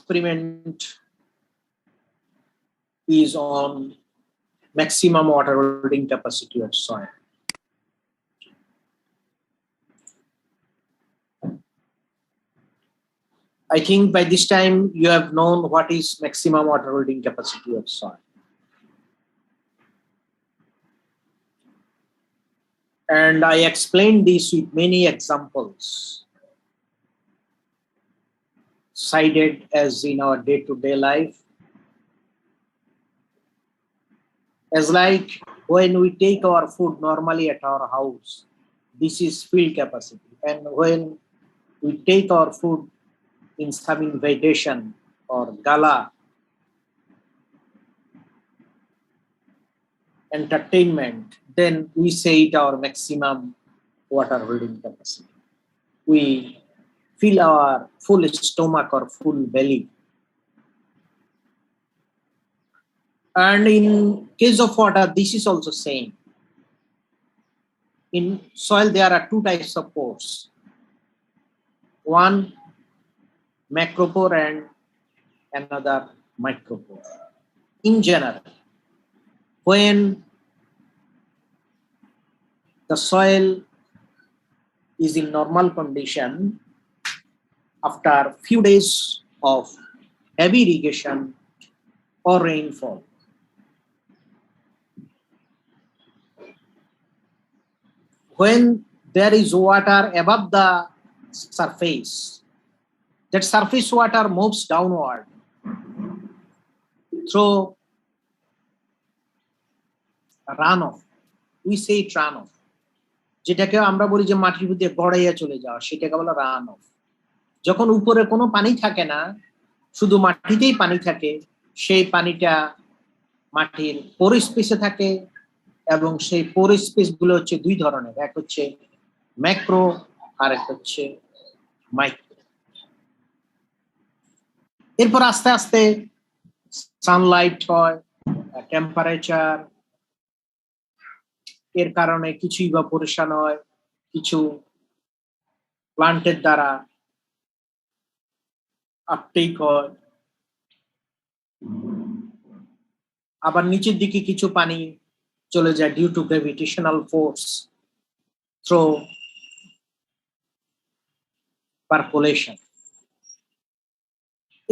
experiment is on maximum water holding capacity of soil. I think by this time you have known what is maximum water holding capacity of soil. And I explained this with many examples cited as in our day-to-day life. As like when we take our food normally at our house, this is field capacity. And when we take our food in some invitation or gala, entertainment, then we say it our maximum water holding capacity. We fill our full stomach or full belly. And in case of water, this is also same. In soil, there are two types of pores. One macropore and another micropore. In general, when the soil is in normal condition, after few days of heavy irrigation or rainfall, when there is water above the surface, that surface water moves downward through runoff. We say it runoff. যেটাকে আমরা বলি যে মাটির মধ্যে গড়াইয়া চলে যাওয়া, সেটাকে বলা রান অফ। যখন উপরে কোনো পানি থাকে না, শুধু মাটিতেই পানি থাকে, সেই পানিটা মাটির পোর স্পেসে থাকে এবং সেই পোর স্পেস গুলো হচ্ছে দুই ধরনের, এক হচ্ছে ম্যাক্রো আর এক হচ্ছে মাইক্রো। এরপর আস্তে আস্তে সানলাইট হয়, টেম্পারেচার এর কারণে কিছু ইভাপোরেশন হয়, কিছু প্লান্টের দ্বারা আপটেক হয়, আবার নিচের দিকে কিছু পানি চলে যায় due to gravitational force through percolation.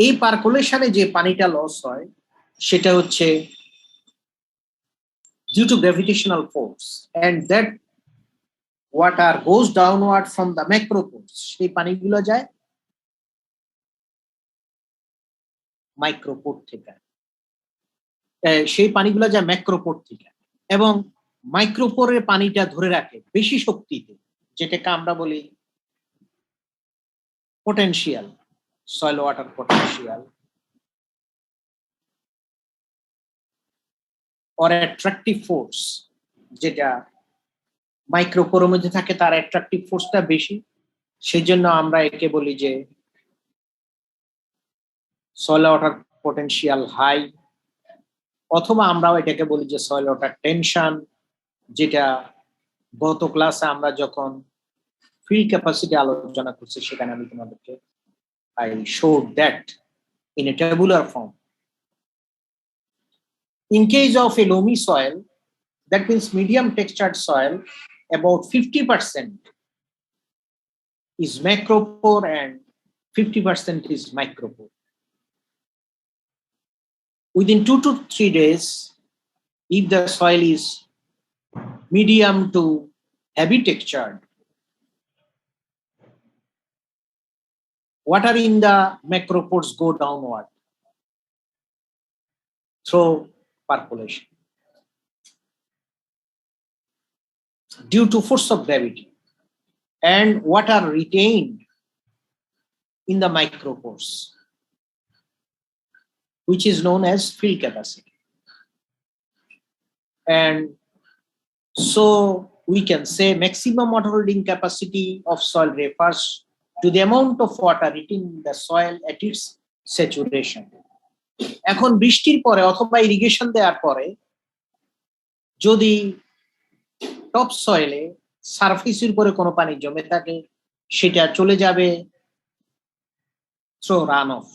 এই পার্কুলেশনে যে পানিটা লস হয় সেটা হচ্ছে due to gravitational force, and that water goes downward from the macropores. সেই পানিগুলো যায় মাইক্রোপোর থেকে, সেই পানিগুলো যায় ম্যাক্রোপোর থেকে, এবং মাইক্রোপোরের পানিটা ধরে রাখে বেশি শক্তিতে, যেটাকে আমরা বলি potential, soil water potential or attractive force, যেটা মাইক্রোপোরের মধ্যে থাকে তার অ্যাট্রাকটিভ ফোর্সটা বেশি, সেই জন্য আমরা একে বলি যে সয়েল ওয়াটার পোটেনশিয়াল হাই, অথবা আমরাও এটাকে বলি যে সয়েল ওয়াটার টেনশন, যেটা গত ক্লাসে আমরা যখন ফিল্ড ক্যাপাসিটি আলোচনা করছি সেখানে আমি তোমাদেরকে I showed that in a tabular form. In case of a loamy soil, that means medium textured soil, about 50% is macropore and 50% is micropore. Within 2 to 3 days, if the soil is medium to heavy textured, water in the macropores go downward through percolation due to force of gravity, and water retained in the micropores, which is known as field capacity. And so we can say maximum water holding capacity of soil refers to the amount of water retained in the soil at its saturation. এখন বৃষ্টির পরে অথবা irrigation দেওয়ার পরে যদি top সয়েলে সারফেসের উপরে কোনো পানি জমে থাকে, সেটা চলে যাবে থ্রু রান অফ,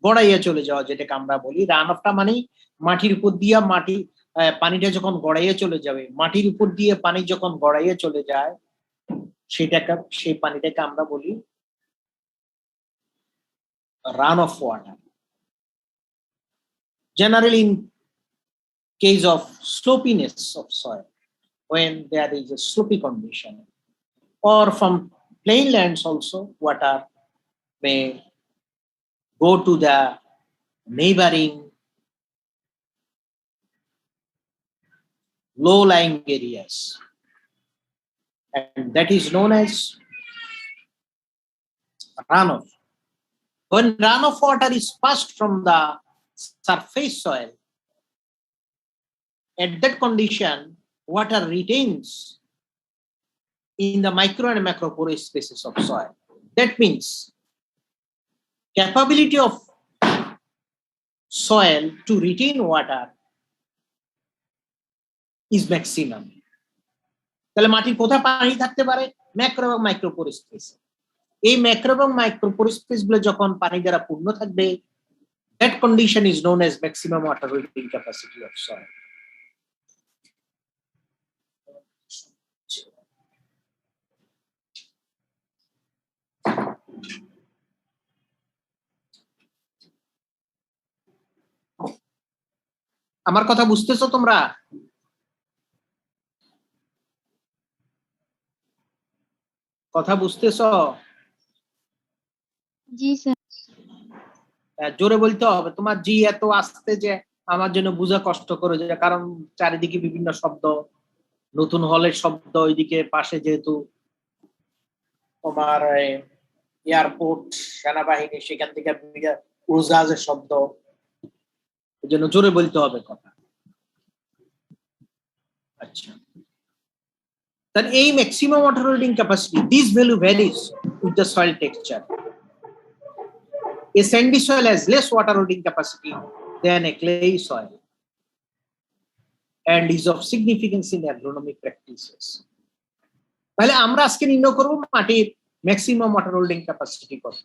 গড়াইয়া চলে যাওয়া, যেটাকে আমরা বলি রান অফটা, মানে মাটির উপর দিয়ে পানিটা যখন গড়াইয়া চলে যাবে, মাটির উপর দিয়ে পানি যখন গড়াইয়া চলে যায়, সেই পানিটাকে আমরা বলি run of water. Generally, in case of slopiness of soil, when there is a slopy condition, or from plain lands also, water may go to the neighboring low-lying areas, and that is known as runoff. When runoff water is passed from the surface soil, at that condition, water retains in the micro and macroporous spaces of soil. That means capability of soil to retain water is maximum. তাহলে মাটির কোথায় পানি থাকতে পারে? Macro এবং micropore space. এই macro এবং micropore space গুলো যখন পানি দ্বারা পূর্ণ থাকবে, that condition is known as maximum water holding capacity of soil. আমার কথা বুঝতেছো তোমরা? কথা বুঝতেছো? জি স্যার। জোরে বলতে হবে, তোমার জি এত আসতে যে আমার জন্য বোঝা কষ্ট করে যায়, কারণ চারিদিকে বিভিন্ন শব্দ, নতুন হলের শব্দ, ওইদিকে পাশে যেহেতু তোমার এয়ারপোর্ট, সেনাবাহিনী, সেখান থেকে উড়োজাহাজের শব্দ, এই জন্য জোরে বলতে হবে কথা। আচ্ছা, then a maximum water holding capacity, this value varies with the soil texture. A sandy soil has less water holding capacity than a clay soil and is of significance in agronomic practices. তাহলে আমরা আজকে নির্ণয় করব মাটির maximum water holding capacity কত।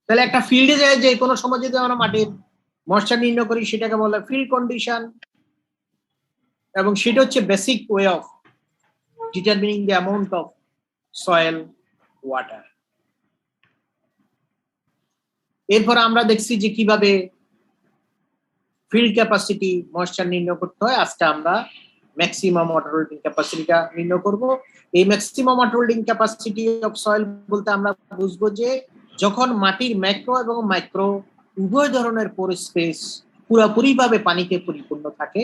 তাহলে একটা ফিল্ডে যায় যে কোনো সময় যদি আমরা মাটির ময়েশ্চার নির্ণয় করি, সেটাকে বলা ফিল্ড কন্ডিশন, এবং সেটা হচ্ছে basic way of determining the amount of soil water. এরপর আমরা দেখছি যে কিভাবে ফিল্ড ক্যাপাসিটি ময়েশ্চার নির্ণয় করতে হয়। আজকে আমরা ম্যাক্সিমাম ওয়াটার হোল্ডিং ক্যাপাসিটিটা নির্ণয় করব। এই maximum water holding capacity of soil বলতে আমরা বুঝবো যে যখন মাটির ম্যাক্রো এবং মাইক্রো উভয় ধরনের পোর স্পেস পুরোপুরি ভাবে পানিতে পরিপূর্ণ থাকে,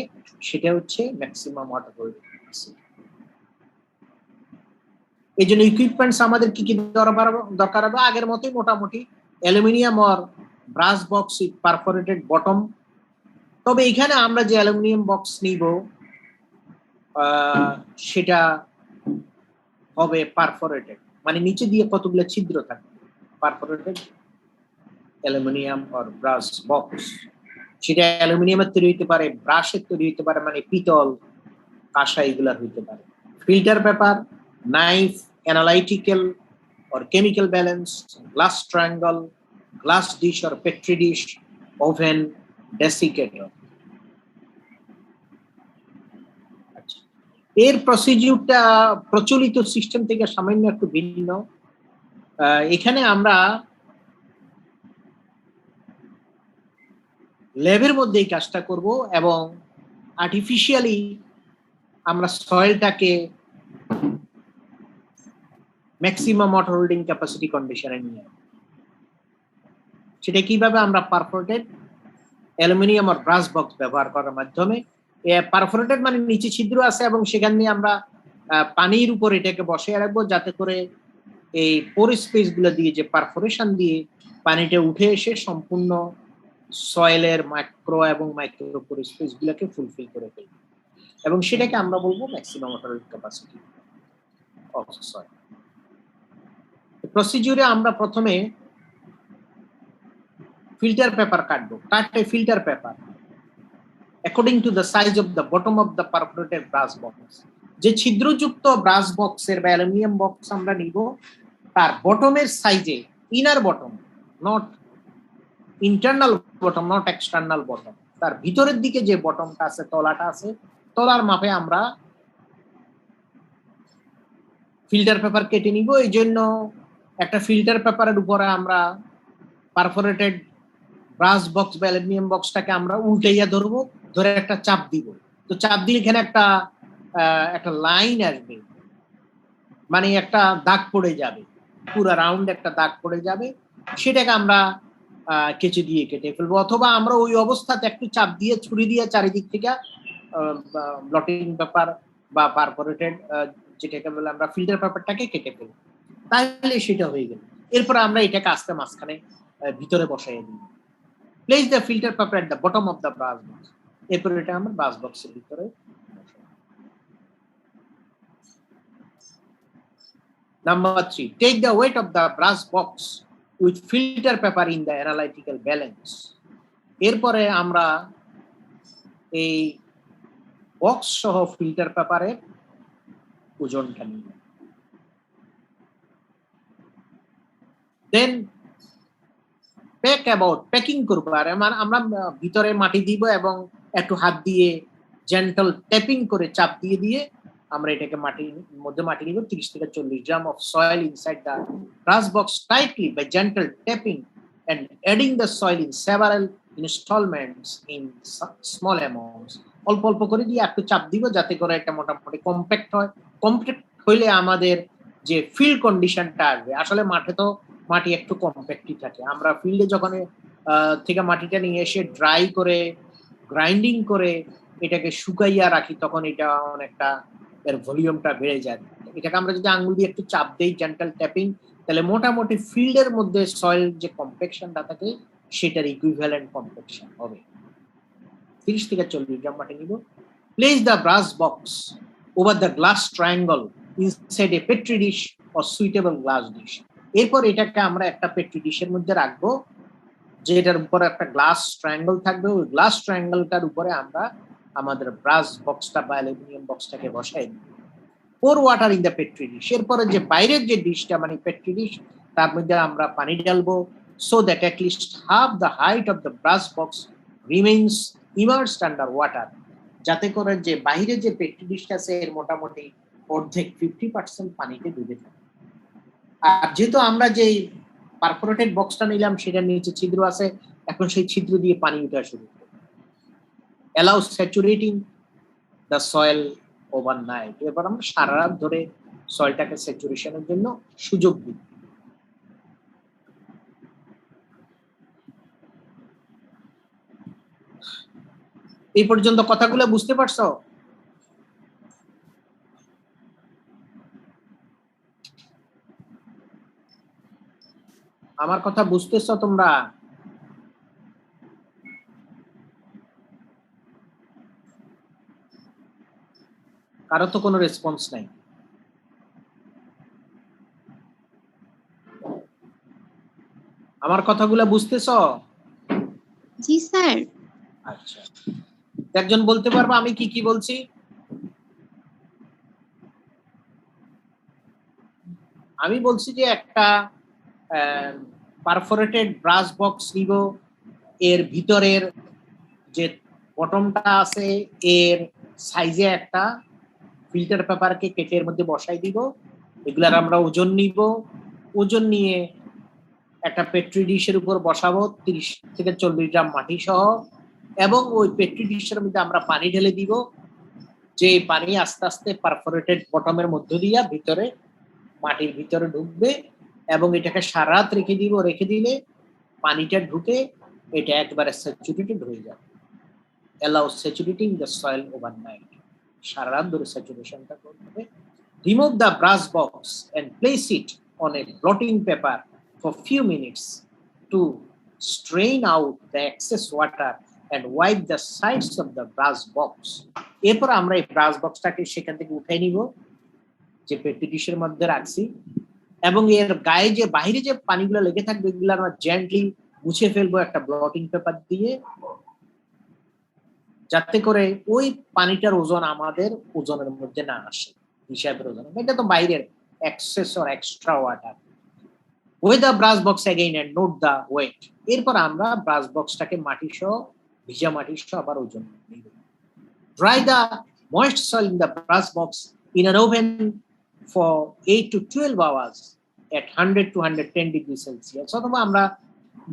সেটা হচ্ছে ম্যাক্সিমাম ওয়াটার হোল্ডিং ক্যাপাসিটি। এই জন্য ইকুইপমেন্টস আমাদের কি কি দরকার হবে? আগের মতোই মোটামুটি aluminium or brass box with perforated bottom. তবে এখানে আমরা যে অ্যালুমিনিয়াম বক্স নিব সেটা হবে পারফোরেটেড, মানে নিচে দিয়ে কতগুলো ছিদ্র থাকবে, perforated aluminium or brass box. সেটা অ্যালুমিনিয়ামের তৈরি হতে পারে, ব্রাশের তৈরি হতে পারে, মানে পিতল, কাঁসা, এগুলা হইতে পারে। Filter paper, knife, analytical or chemical balance, glass triangle, glass dish or petri dish, oven, desiccator. এর প্রসিডিউরটা প্রচলিত সিস্টেম থেকে সামান্য একটু ভিন্ন। এখানে আমরা ল্যাবের মধ্যে এই কাজটা করব এবং আর্টিফিশিয়ালি আমরা সয়েলটাকে ম্যাক্সিমাম ওয়াটার হোল্ডিং ক্যাপাসিটি কন্ডিশনে নিয়ে। সেটা কিভাবে? আমরা পারফোরেটেড অ্যালুমিনিয়াম আর ব্রাস বক্স ব্যবহার করার মাধ্যমে। পারফোরেটেড মানে নিচে ছিদ্র আছে এবং সেখান দিয়ে আমরা পানির উপর এটাকে বসিয়ে রাখবো, যাতে করে এই পোর স্পেস গুলো দিয়ে, যে পারফোরেশন দিয়ে পানিটা উঠে এসে সম্পূর্ণ সয়েলের মাইক্রো এবং মাইক্রো পোর স্পেস গুলোকে ফুলফিল করে ফেলবে, এবং সেটাকে আমরা বলবো maximum water holding capacity of soil. প্রসিডিউরে আমরা প্রথমে ফিল্টার পেপার কাটবো। কাটে filter paper according to the size of the bottom of the perforated brass box. যে ছিদ্রযুক্ত ব্রাস বক্সের বা অ্যালুমিনিয়াম বক্স আমরা নিব, তার বটমের সাইজে, inner bottom not internal bottom, not external bottom. তার ভিতরের দিকে যে বটমটা আছে, তলাটা আছে, তলার মাপে আমরা ফিল্টার পেপার কেটে নিব। এই জন্য একটা ফিল্টার পেপারের উপরে আমরা পারফোরেটেড ব্রাশ বক্স বা অ্যালুমিনিয়াম বক্সটাকে আমরা উল্টাইয়া ধরবো, ধরে একটা চাপ দিব। তো চাপ দিলে এখানে একটা লাইন আসবে, মানে একটা দাগ পড়ে যাবে, পুরো রাউন্ড একটা দাগ পড়ে যাবে। সেটাকে আমরা কেচি দিয়ে কেটে ফেলবো, অথবা আমরা ওই অবস্থাতে একটু চাপ দিয়ে ছুরি দিয়ে চারিদিক থেকে ব্লটিং পেপার বা পারফোরেটেড যেটাকে বলে আমরা ফিল্টার পেপারটাকে কেটে ফেলবো, তাহলে সেটা হয়ে গেল। এরপর আমরা এটাকে আস্তে মাঝখানে ভিতরে বসাই দিই। Place the filter paper at the bottom of the brass box. এরপর এটা আমরা ব্রাশ বক্সের ভিতরে। Number 3, take the weight of the brass box with filter paper in the analytical balance. এরপরে আমরা এই বক্স সহ ফিল্টার পেপারের ওজনটা নিব। দেন প্যাকিং করবো, আর আমরা ভিতরে মাটি দিব এবং একটু হাত দিয়ে জেন্টাল ট্যাপিং করে চাপ দিয়ে দিয়ে আমরা এটাকে মাটির মধ্যে মাটি নিব। 30 থেকে 40 gram of soil inside the brass box tightly by gentle tapping and adding the soil in several installments in small amounts. অল্প অল্প করে দিয়ে একটু চাপ দিব যাতে করে এটা মোটামুটি কম্প্যাক্ট হয়। কম্প্যাক্ট হইলে আমাদের যে ফিল্ড কন্ডিশনটা আসবে, আসলে মাঠে তো মাটি একটু কম্প্যাক্টই থাকে। আমরা ফিল্ডে যখন থেকে মাটিটা নিয়ে এসে ড্রাই করে গ্রাইন্ডিং করে এটাকে শুকাইয়া রাখি, তখন এটা অনেকটা এর ভলিউমটা বেড়ে যায়। এটাকে আমরা যদি আঙ্গুল দিয়ে একটু চাপ দেই, জেন্টাল ট্যাপিং, তাহলে মোটামুটি ফিল্ডের মধ্যে সয়েল যে কম্প্যাকশনটা থাকে সেটার ইকুইভ্যালেন্ট কম্প্যাকশন হবে। 30 থেকে 40 গ্রাম মাটি নিব। Place the brass box over the glass triangle inside A পেট্রি dish or suitable glass dish. এরপর এটাকে আমরা একটা পেট্রি ডিশের মধ্যে রাখবো, যেটার উপরে একটা গ্লাস ট্রায়াঙ্গল থাকবে। ওই গ্লাস ট্রায়াঙ্গলটার উপরে আমরা আমাদের ব্রাশ বক্সটা বা অ্যালুমিনিয়াম বক্সটাকে বসাই দিব। pour water in the petri dish। এরপরে যে বাইরের যে ডিশটা মানে পেট্রি ডিশ, তার মধ্যে আমরা পানি ঢালবো, so that at least half the height of the brush box remains immersed under water। যাতে করে যে বাইরে যে পেট্রি ডিশটা আছে এর মোটামুটি অর্ধেক 50% পানিতে ডুবে থাকে। আর যেহেতু আমরা যে পারফোরেটেড বক্সটা নিলাম সেটার নিচে ছিদ্র আছে, এখন সেই ছিদ্র দিয়ে পানি উঠা শুরু করবে। allow saturating the soil overnight. এবার আমরা সারা রাত ধরে সয়েলটাকে স্যাচুরেশনের জন্য সুযোগ দিই। এই পর্যন্ত কথাগুলো বুঝতে পারছো? আমার কথা বুঝতেছো তোমরা? কারো তো কোনো রেসপন্স নাই। আমার কথাগুলো বুঝতেছো? জি স্যার। আচ্ছা, একজন বলতে পারবে আমি কি কি বলছি? আমি বলছি যে একটা পারফোরেটেড ব্রাশ বক্স নিব, এর ভিতরের যে বটমটা আছে এর সাইজে একটা ফিল্টার পেপারকে কেটে এর মধ্যে বসাই দিব। এগুলার আমরা ওজন নিব, ওজন নিয়ে একটা পেট্রি ডিশের উপর বসাবো 30 থেকে 40 গ্রাম মাটি সহ, এবং ওই পেট্রি ডিশের মধ্যে আমরা পানি ঢেলে দিব, যে পানি আস্তে আস্তে পারফোরেটেড বটমের মধ্য দিয়ে ভিতরে মাটির ভিতরে ঢুকবে, এবং এটাকে সারা রাত রেখে দিব। রেখে দিলে পানিটা ঢুকে এটা একবারে স্যাচুরেটেড হয়ে যাবে। allow saturating the soil overnight। সারা রাত ধরে স্যাচুরেশনটা করবে। remove the brush box and place it on a blotting paper for few minutes to strain out the excess water and wipe the sides of the brush box। এরপর আমরা এই brush বক্সটাকে সেখান থেকে উঠাই নিব, যে পেট্রি ডিশের মধ্যে রাখছি, এবং এর গায়ে যে বাইরে যে পানিগুলো লেগে থাকবে এগুলো আমরা জেন্টলি মুছে ফেলবো একটা ব্লটিং পেপার দিয়ে, যাতে করে ওই পানিটার ওজন আমাদের ওজনের মধ্যে না আসে, হিসাবের ওজন। এটা তো বাইরের excess or extra water. Weigh the brass box again and note the weight. এরপর আমরা ব্রাশ বক্সটাকে মাটি সহ, ভিজা মাটি সহ আবার ওজন নিব। Dry the moist soil in the brass box in an oven for 8 to 12 hours at 100 to 110 degree Celsius. অথবা আমরা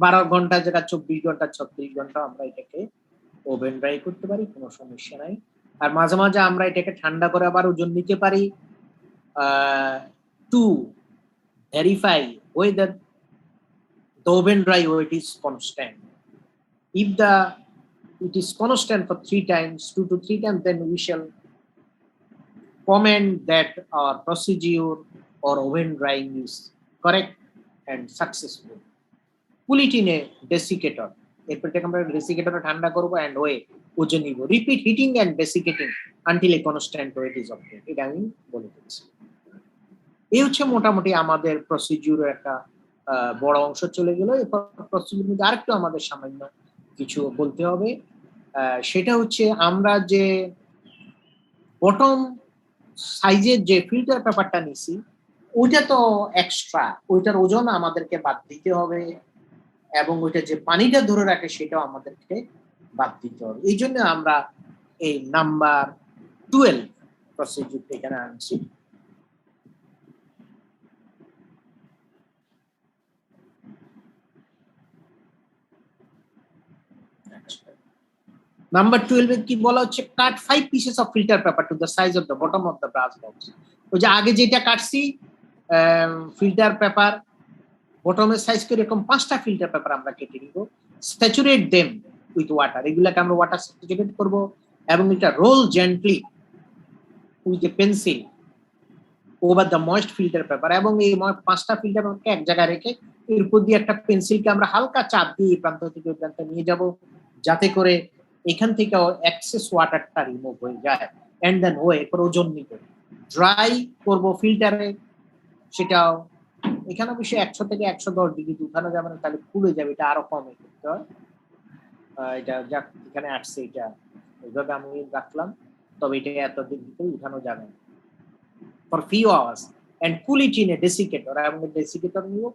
12 ঘন্টা যেটা 24 ঘন্টা 36 ঘন্টা আমরা এটাকে ওভেন ড্রাই করতে পারি, কোনো সমস্যা নাই। আর মাঝে মাঝে আমরা এটাকে ঠান্ডা করে আবার ওজন নিতে পারি to verify whether the oven dry weight is constant. If it is constant for 3 times, 2 to 3 times, then we shall comment that our procedure or oven drying is correct and successful. Pull it in a desiccator. এরপর থেকে আমরা ডেসিকেটরে ঠান্ডা করব and weigh ওজন নিব। Repeat heating and desiccating until a constant weight is obtained. এটা আমি বলে দিচ্ছি। এই হচ্ছে মোটামুটি আমাদের প্রসিডিউরের একটা বড় অংশ চলে গেল। এরপর প্রসিডিউর মধ্যে আরেকটু আমাদের সামান্য কিছু বলতে হবে। সেটা হচ্ছে আমরা যে বটম সাইজের যে ফিল্টার পেপারটা নিছি ওইটা তো এক্সট্রা, ওইটার ওজন আমাদেরকে বাদ দিতে হবে এবং ওইটা যে পানিটা ধরে রাখে সেটাও আমাদেরকে বাদ দিতে হবে। এই জন্য আমরা এই নাম্বার 12 প্রসিডিউরটা এখানে আনছি। নাম্বার 12 এ কি বলা হচ্ছে, কাট 5 pieces of filter paper to the size of the bottom of the brass box। ওই যে আগে যেটা কাটছি ফিল্টার পেপার বটমের সাইজ করে এরকম 5টা ফিল্টার পেপার আমরা কেটে নিব। স্যাচুরেট দেম উইথ ওয়াটার, এগুলাকে আমরা ওয়াটার স্যাচুরেট করব এবং এটা roll gently with a pencil over the moist filter paper. এবং এই 5টা ফিল্টার পেপারকে এক জায়গায় রেখে এর উপর দিয়ে একটা পেন্সিলকে আমরা হালকা চাপ দিয়ে এই প্রান্ত থেকে ওই প্রান্তে নিয়ে যাব, যাতে করে এখান থেকে এক্সেস ওয়াটারটা রিমুভ হয়ে যায়। এন্ড দেন ওয়ে এরপর ওজন নিব, ড্রাই করব ফিল্টারে। সেটাও এখানে অবশ্যই 100 থেকে 110 ডিগ্রি উঠানো যাবে না, তাহলে খুলে যাবে, এটা আরো কমে করতে হয়। এটা যাক এখানে আসছে, এটা ওইভাবে আমি রাখলাম, তবে এটা এত ডিগ্রিতে উঠানো যাবে না। For few hours and cool it in a desiccator, এবং ডেসিকেটর নিব।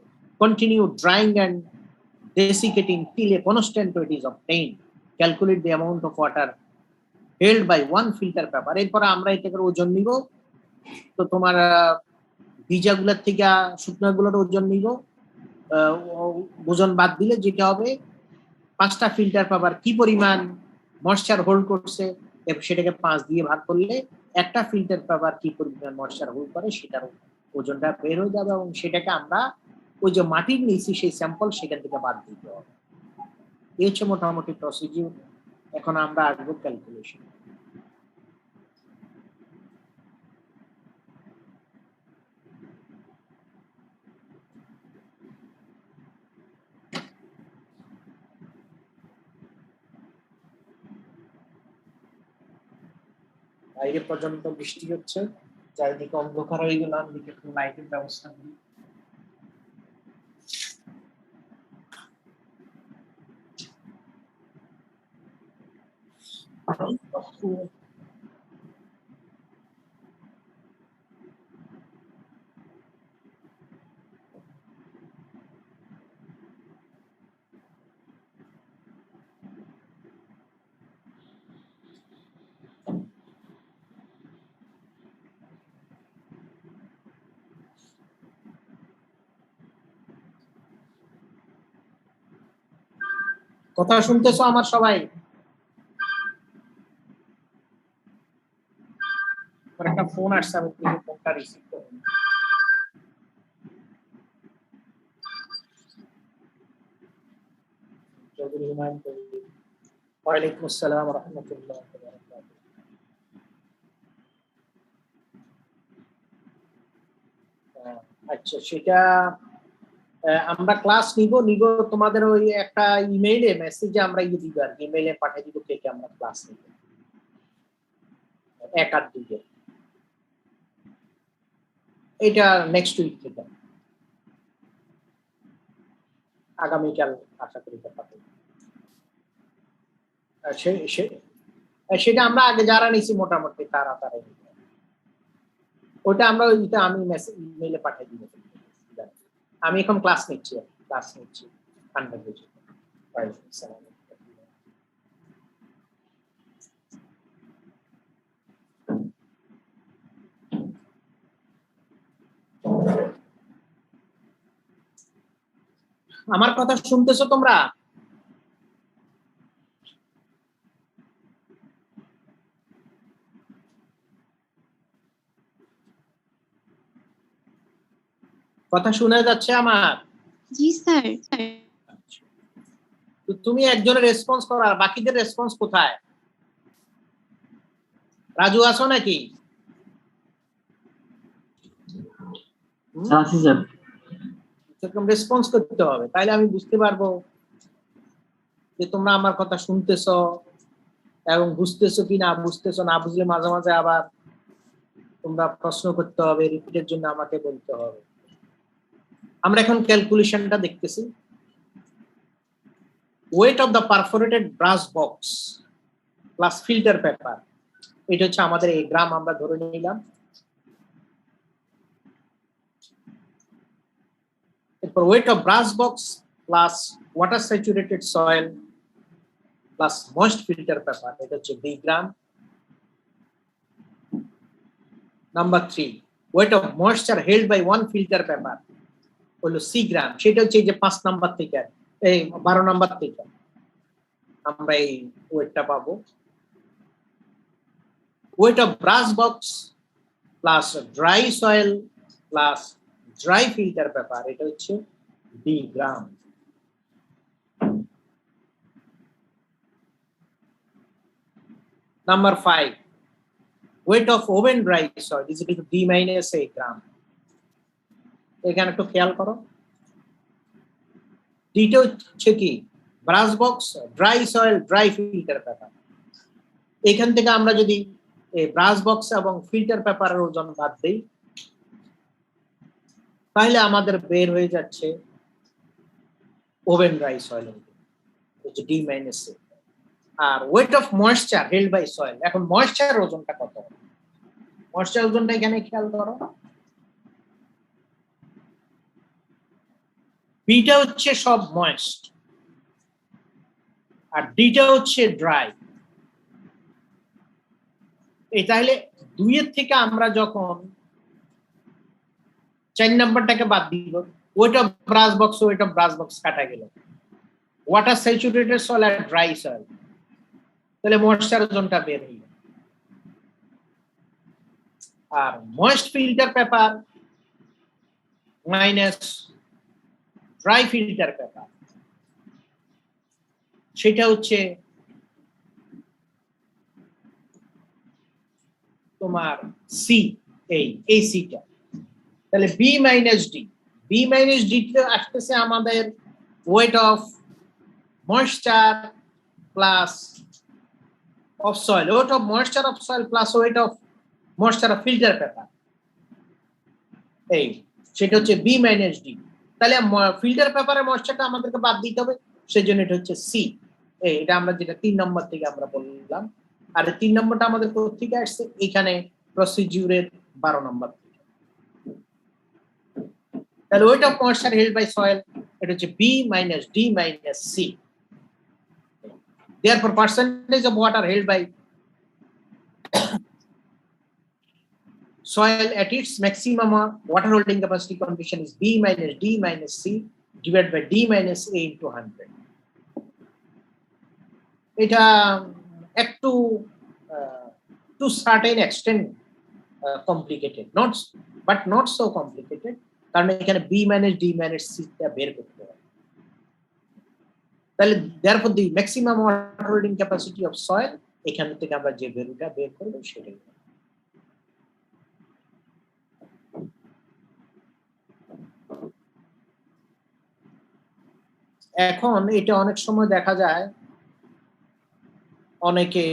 Continue drying and desiccating till a constant weight is obtained. Calculate the amount of water held by one filter paper. এরপর আমরা এটাকে ওজন নিব। তো তোমার ভিজাগুলোর থেকে শুকনাগুলোর ওজন নিব, ওজন বাদ দিলে যেটা হবে 5টা ফিল্টার পেপার কি পরিমাণ ময়েশ্চার হোল্ড করছে সেটাকে 5 দিয়ে ভাগ করলে একটা ফিল্টার পেপার কি পরিমাণ ময়েশ্চার হোল্ড করে সেটার ওজনটা বের হয়ে যাবে, এবং সেটাকে আমরা ওই যে মাটির নিচে সেই স্যাম্পল সেখান থেকে বাদ দিতে হবে। এই হচ্ছে মোটামুটি প্রসিডিউর। এখন আমরা আসবো ক্যালকুলেশন। বাইরে পর্যন্ত বৃষ্টি হচ্ছে, চারিদিকে অন্ধকার হয়ে গেলাম, দিকে একটু লাইটের ব্যবস্থা করি। কথা শুনতেছো আমার সবাই? একটা ফোন আসছে, আমি ফোনটা রিসিভ করব। ওয়ালাইকুম আসসালাম ওয়া রাহমাতুল্লাহি ওয়া বারাকাতুহু। আচ্ছা, সেটা আমরা ক্লাস নিব তোমাদের ওই একটা ইমেইলে মেসেজে আমরা দিব, আর ইমেইলে পাঠিয়ে দিব কে কে আমরা ক্লাস নিব। 1 আর 2 এটা নেক্সট উইক থেকে, আগামীকাল আশা করি পাঠাবো। সেটা আমরা আগে যারা নিছি মোটামুটি তাড়াতাড়ি, ওটা আমরা আমি মেসেজ ইমেইলে পাঠিয়ে দিব। আমি এখন ক্লাস নিচ্ছি আন্ডারগ্রাজুয়েট। আমার কথা শুনতেছো তোমরা? কথা শোনা যাচ্ছে আমার? জি স্যার। তো তুমি একজনের রেসপন্স করো, আর বাকিদের রেসপন্স কোথায়? রাজু আছো নাকি? আছি স্যার। সেরকম রেসপন্স করতে হবে, তাইলে আমি বুঝতে পারবো যে তোমরা আমার কথা শুনতেছো এবং বুঝতেছো কি না। বুঝতেছো না বুঝলে মাঝে মাঝে আবার তোমরা প্রশ্ন করতে হবে, রিপিটের জন্য আমাকে বলতে হবে। আমরা এখন ক্যালকুলেশনটা দেখতেছি। Weight of the perforated brass box plus filter paper, এটা হচ্ছে আমাদের এই গ্রাম আমরা ধরে নিলাম। এরপর weight of brass box plus water saturated soil plus moist filter paper, এটা হচ্ছে B gram. Number 3, weight of moisture held by 1 filter paper হলো সি গ্রাম, সেটা হচ্ছে এই যে 5 নাম্বার থেকে, এই 12 নাম্বার থেকে আমরা এই ওয়েটটা পাবো। Weight of brass box plus dry soil plus dry filter paper, এটা হচ্ছে B gram. Number 5, weight of oven dry soil is equal to D minus A গ্রাম। এখানে একটু খেয়াল করো, ডিটা হচ্ছে কি brush box, dry soil, dry filter paper. এখান থেকে আমরা যদি এই ব্রাশ বক্স এবং ফিল্টার পেপারের ওজন বাদ দেই, তাহলে আমাদের বের হয়ে যাচ্ছে ওভেন ড্রাই সয়েল, হচ্ছে ডি মাইনাস এ। আর weight of moisture held by soil, এখন ময়েশ্চার ওজনটা কত? ময়েশ্চার ওজনটা এখানে খেয়াল করো, বিটা হচ্ছে সব ময়েস্ট আর ডিটা হচ্ছে ড্রাই। এই তাহলে 2 এর থেকে আমরা যখন 4 নাম্বারটাকে বাদ দিব, ওয়েট অফ ব্রাশ বক্স কাটা গেল, ওয়াটার স্যাচুরেটেড সয়েল আর ড্রাই সয়েল, তাহলে ময়েশ্চার ওজনটা বের হইল। আর moist filter paper minus dry filter paper, সেটা হচ্ছে তোমার সি, এই সিটা। তাহলে বি মাইনাস ডি তে আসতেছে আমাদের wait of moisture plus of soil, wait of moisture of soil plus weight of moisture of filter paper, এই সেটা হচ্ছে বি মাইনাস ডি। তাহলে ফিল্টার পেপারের ময়েশ্চারটা আমাদেরকে বাদ দিতে হবে, সেজন্য এটা হচ্ছে সি। এটা আমরা যেটা 3 নম্বর থেকে আমরা বললাম। আর 3 নম্বরটা আমাদের কোথা থেকে আসছে? এখানে প্রসিডিউরের 12 নম্বর থেকে। তাহলে weight of moisture held by soil, এটা হচ্ছে B minus D minus C. Therefore, percentage of water held by soil at its maximum water holding capacity condition is B minus D minus C divided by D minus A into 100. এটা একটু to certain extent complicated, but not so complicated, কারণ এখানে B minus D minus C টা বের করতে হবে। তাহলে therefore the maximum water holding capacity of soil, এখান থেকে আমরা যে ভ্যালুটা বের করব সেটাই। এখন এটা অনেক সময় দেখা যায় অনেকে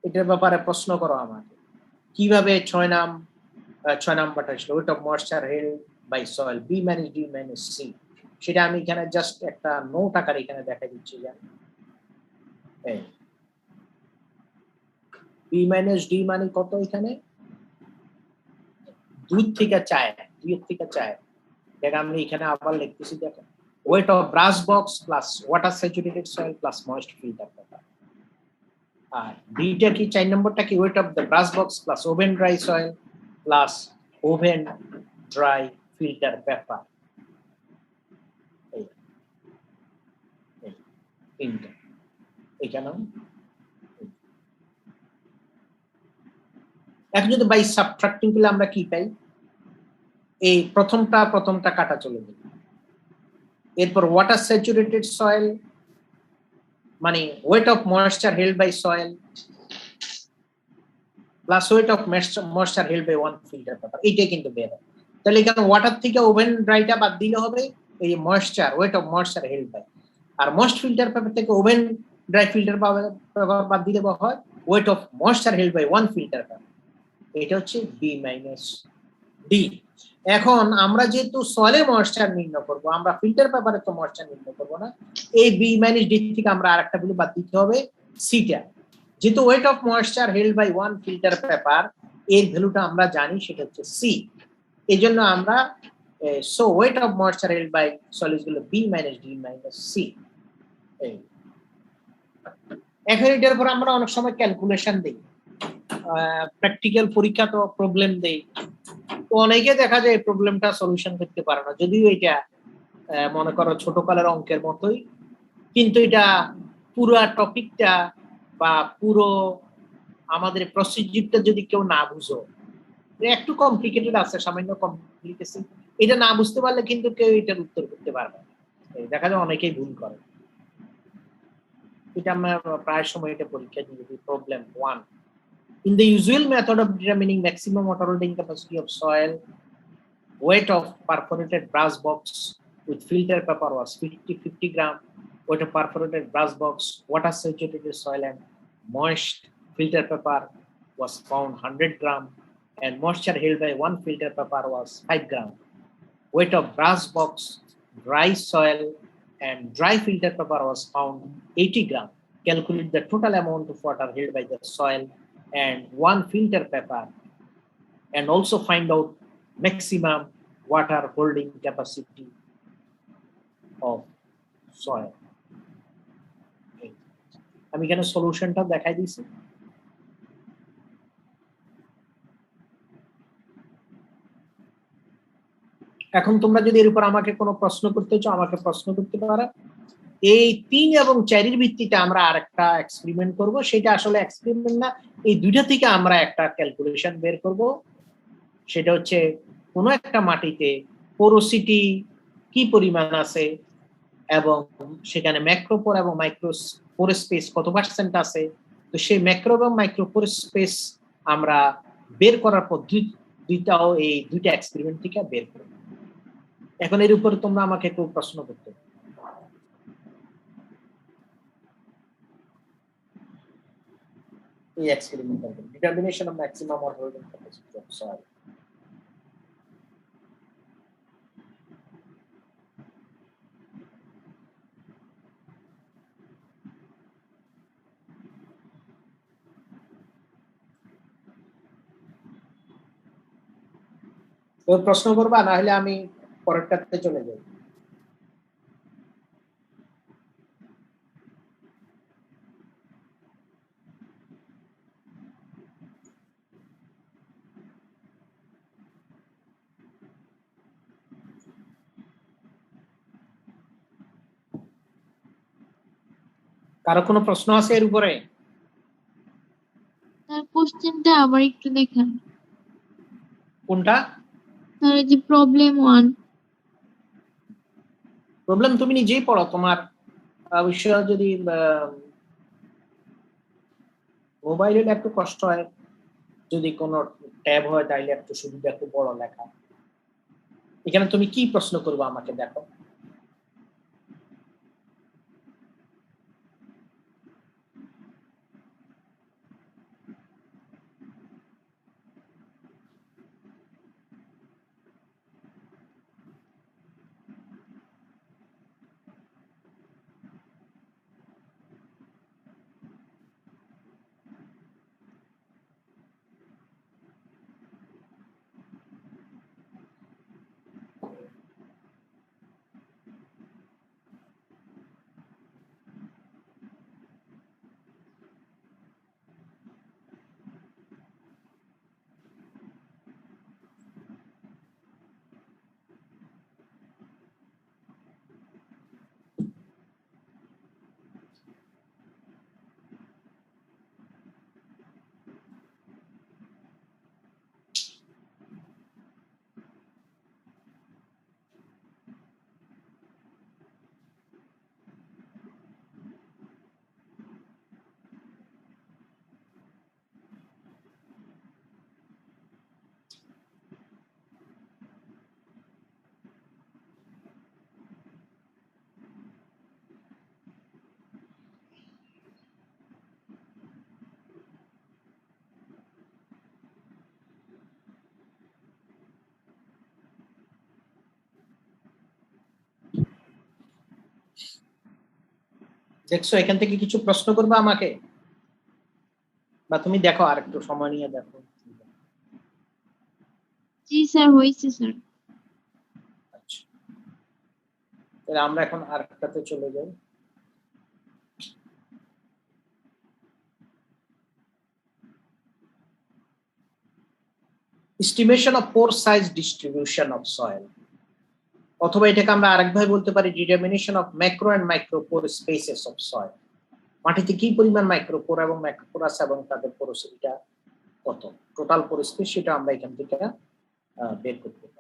এটার ব্যাপারে প্রশ্ন করো আমাকে, কিভাবে 6 নাম্বারটা ছিল weight of moisture held by soil B minus D minus C, সেটা আমি এখানে জাস্ট একটা নোট আকারে এখানে দেখা দিচ্ছি। বি মাইনাস ডি মানে কত? এখানে 2 থেকে 4, দেখ আমি এখানে আবার লিখতেছি, দেখো weight of brass box plus water saturated soil plus moist filter paper. আর দুইটা কি, 4 নম্বরটা কি, weight of the brass box plus oven dry soil plus oven dry filter paper. তিনটা এখানে। এখন যদি বাই সাবট্রাক্টিং করলে আমরা কি পাই, এই প্রথমটা কাটা চলে যাবে। এরপর ওয়াটার স্যাচুরেটেড সয়েল মানে weight of moisture held by soil plus weight of moisture held by one filter paper, এইটাই কিন্তু বের হয়। তাহলে এখানে ওয়াটার থেকে ওভেন ড্রাইটা বাদ দিলে হবে এই moisture, weight of moisture held by, আর মোস্ট ফিল্টার পেপার থেকে ওভেন ড্রাই ফিল্টার পেপার বাদ দিলে হয় weight of moisture held by one filter paper. এটা হচ্ছে বি মাইনাস ডি। এখন আমরা যেহেতু সয়েলের ময়েশ্চার নির্ণয় করব, আমরা ফিল্টার পেপারে তো ময়েশ্চার নির্ণয় করব না, এই বি মাইনাস ডি থেকে আমরা আরেকটা ভ্যালু বাদ দিতে হবে সিটা। যেহেতু weight of moisture held by one filter paper এর ভ্যালুটা আমরা জানি সেটা হচ্ছে সি, এই জন্য আমরা so weight of moisture held by soil is হলো B minus D minus C. এখন এটার উপর আমরা অনেক সময় ক্যালকুলেশন দিই, প্র্যাকটিক্যাল পরীক্ষা তো প্রবলেম দেই, তো অনেকে দেখা যায় এই প্রবলেমটা সলিউশন করতে পারে না, যদিও এটা মনে করো ছোটকালের অঙ্কের মতোই, কিন্তু এটা পুরো টপিকটা বা পুরো আমাদের প্রসিডিউরটা যদি কেউ না বুঝো, একটু কমপ্লিকেটেড আছে, সামান্য কমপ্লিকেশন, এটা না বুঝতে পারলে কিন্তু কেউ এটার উত্তর করতে পারবে না। দেখা যায় অনেকেই ভুল করে, এটা আমরা প্রায় সময় এটা পরীক্ষা দিই। Problem 1, in the usual method of determining maximum water holding capacity of soil, weight of perforated brass box with filter paper was 50 gram. Weight of perforated brass box, water saturated soil and moist filter paper was found 100 gram, and moisture held by one filter paper was 5 gram. Weight of brass box, dry soil and dry filter paper was found 80 gram. Calculate the total amount of water held by the soil and one filter paper, and also find out maximum water holding capacity of soil. আমি এখানে সলিউশনটা দেখাই দিয়েছি। এখন তোমরা যদি এর উপর আমাকে কোনো প্রশ্ন করতে চাও আমাকে প্রশ্ন করতে পারো। এই 3 এবং 4 এর ভিত্তিতে আমরা আরেকটা এক্সপেরিমেন্ট করব, সেটা আসলে এক্সপেরিমেন্ট না, এই দুইটা থেকে আমরা একটা ক্যালকুলেশন বের করব। সেটা হচ্ছে কোন একটা মাটিতে পোরোসিটি কি পরিমাণ আছে এবং সেখানে ম্যাক্রোপোর এবং মাইক্রোপোর স্পেস কত পার্সেন্ট আছে, তো সেই ম্যাক্রো এবং মাইক্রোপোর স্পেস আমরা বের করার পদ্ধতিটাও এই দুইটা এক্সপেরিমেন্ট থেকে বের করব। এখন এর উপরে তোমরা আমাকে একটু প্রশ্ন করতে পারো। এই experiment determination of maximum water holding capacity of soil. তো প্রশ্ন করবা, না হলে আমি পরেরটাতে চলে যাই। কারো কোনো প্রশ্ন আছে এর উপরে? স্যার কোশ্চেনটা আবার একটু দেখান। কোনটা? স্যার এই যে প্রবলেম 1। প্রবলেম তুমি নিজেই পড়ো, তোমার অবশ্যই যদি মোবাইলে একটু কষ্ট হয়, যদি কোনো ট্যাব হয় তাইলে একটু সুবিধা, একটু বড় লেখা। এখানে তুমি কি প্রশ্ন করবে আমাকে দেখো। দেখছো এখান থেকে কিছু প্রশ্ন করবে আমাকে, বা তুমি দেখো আর একটু সময় নিয়ে দেখো। জি স্যার, হয়েছে স্যার। আচ্ছা, তাহলে আমরা এখন আর একটাতে চলে যাই। estimation of pore size distribution of soil, অথবা এটাকে আমরা আরেকভাবে বলতে পারি determination of macro and micro pore spaces of soil. মাটিতে কি পরিমাণ মাইক্রোপোর এবং ম্যাক্রোপোর আছে এবং তাদের পোরোসিটিটা কত, টোটাল পোর স্পেস, সেটা আমরা এখান থেকে বের করতে পারি।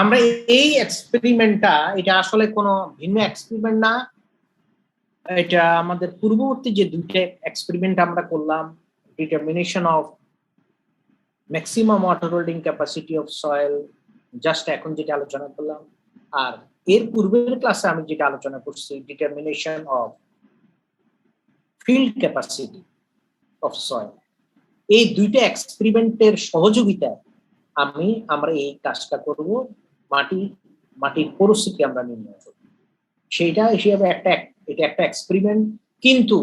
আমরা এই এক্সপেরিমেন্টটা, এটা আসলে কোনো ভিন্ন এক্সপেরিমেন্ট না, এটা আমাদের পূর্ববর্তী যে দুইটা এক্সপেরিমেন্ট আমরা করলাম, determination of maximum water holding capacity of soil, just এখন যেটা আলোচনা করলাম, আর এর পূর্বের ক্লাসে আমি যেটা আলোচনা করছি determination of field capacity of soil, এই দুইটা এক্সপেরিমেন্টের সহযোগিতায় আমরা এই কাজটা করব, মাটির পোরোসিটি আমরা নির্ণয় করব। সেইটা হিসেবে এটা একটা এক্সপেরিমেন্ট, কিন্তু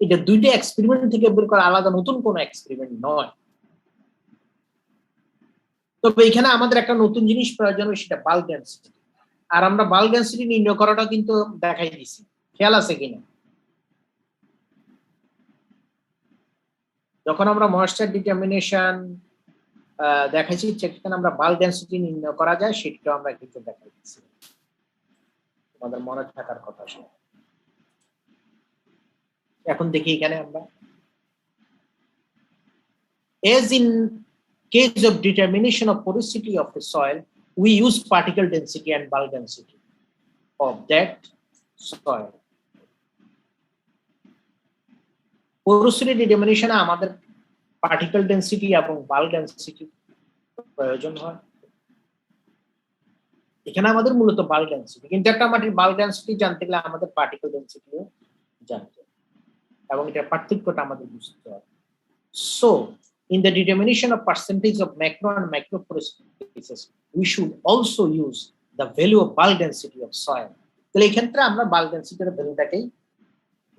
এটা দুইটা এক্সপেরিমেন্ট থেকে বের করা আলাদা নতুন কোনো এক্সপেরিমেন্ট নয়। তবে এখানে আমাদের একটা নতুন জিনিস প্রয়োজন, সেটা বাল্ক ডেনসিটি। আর আমরা বাল্ক ডেনসিটি নির্ণয় করাটা কিন্তু দেখাই দিছি, খেয়াল আছে কিনা? যখন আমরা ময়েশ্চার ডিটারমিনেশন দেখাইছি, সেখানে আমরা বাল্ক ডেনসিটি নির্ণয় করা যায় সেটা আমরা কিন্তু দেখাই দিচ্ছি, আমাদের মনে থাকার কথা। এখন দেখি এখানে আমরা, as in case of determination of porosity of the soil, we use particle density and bulk density of that soil. Porosity determination আমাদের পার্টিকেল ডেনসিটি এবং বাল্ক ডেনসিটি প্রয়োজন হয়। এখানে আমাদের মূলত বাল্ক ডেনসিটি, কিন্তু একটা মাটির বাল্ক ডেনসিটি জানতে গেলে আমাদের পার্টিকেল ডেনসিটিও জানতে হবে এবং এটার পার্থক্যটা আমাদের বুঝতে হবে। So in the determination of percentage of macro and micro porous spaces, we should also use the value of bulk density of soil. তাহলে এই ক্ষেত্রে আমরা বাল্ক ডেনসিটির ভ্যালুটাকেই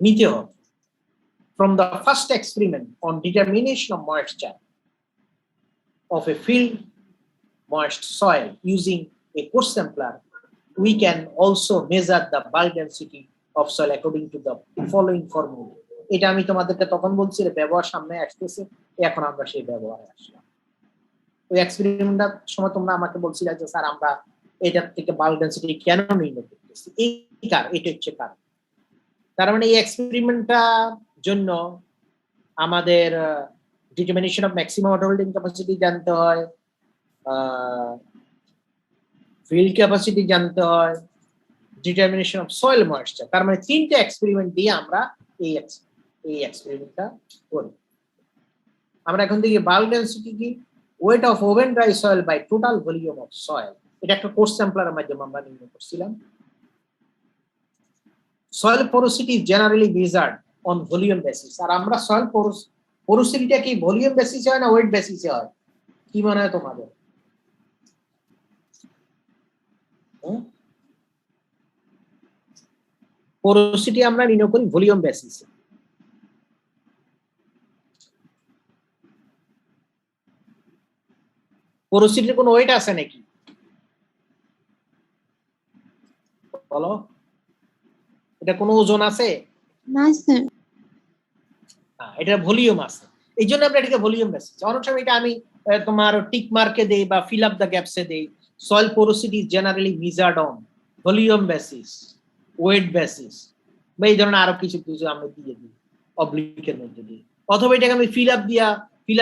নিতে হবে। From the first experiment on determination of moisture of a field moist soil using a core sampler, we can also measure the bulk density of soil according to the following formula. এটা আমি তোমাদেরকে তখন বলছি ব্যবহার সামনে আসতেছে, এখন আমরা সেই ব্যবহারে আসলাম। ওই এক্সপেরিমেন্টটার সময় তোমরা আমাকে বলছিলে যে স্যার আমরা এটার থেকে বাল্ক ডেনসিটি কেন নির্ণয় করতেছি, এটা হচ্ছে কারণ। তার মানে এই এক্সপেরিমেন্টটা জন্য আমাদের determination of maximum water holding capacity জানতে হয়, ফিল্ড ক্যাপাসিটি জানতে হয়, ডিটারমিনেশন অফ সয়েল ময়েশ্চার। তার মানে তিনটা এক্সপেরিমেন্ট দিয়ে আমরা এই এক্সপেরিমেন্টটা করি। আমরা এখন দেখি বাল্ক ডেনসিটি কি, weight of oven dry soil by total volume of soil. এটা একটা কোর্স স্যাম্পলারের মাধ্যমে আমরা নির্ণয় করছিলাম। Soil porosity is generally measured on volume basis. আর আমরা সয়েল পোরোসিটিটা কি ভলিউম বেসিসে হয় না ওয়েট বেসিসে হয়, কি মনে হয় তোমাদের? পোরোসিটি আমরা নির্ণয় করি ভলিউম বেসিসে। পোরোসিটির কোনো ওয়েট আছে নাকি বলো? এটা কোনো ওজন আছে? না স্যার। এটা ভলিউম আছে, এই জন্য আমরা এটাকে ভলিউম বেসিস। অনেক সময় এটা আমি তোমার টিক মার্কে দেই বা ফিল আপ দ্য গ্যাপসে দেই, soil porosity is generally measured on volume basis, weight basis, বা এই ধরনের আরো কিছু কিছু আমরা দিয়ে দিই অবলিকের মধ্যে দিই, অথবা এটাকে আমি ফিল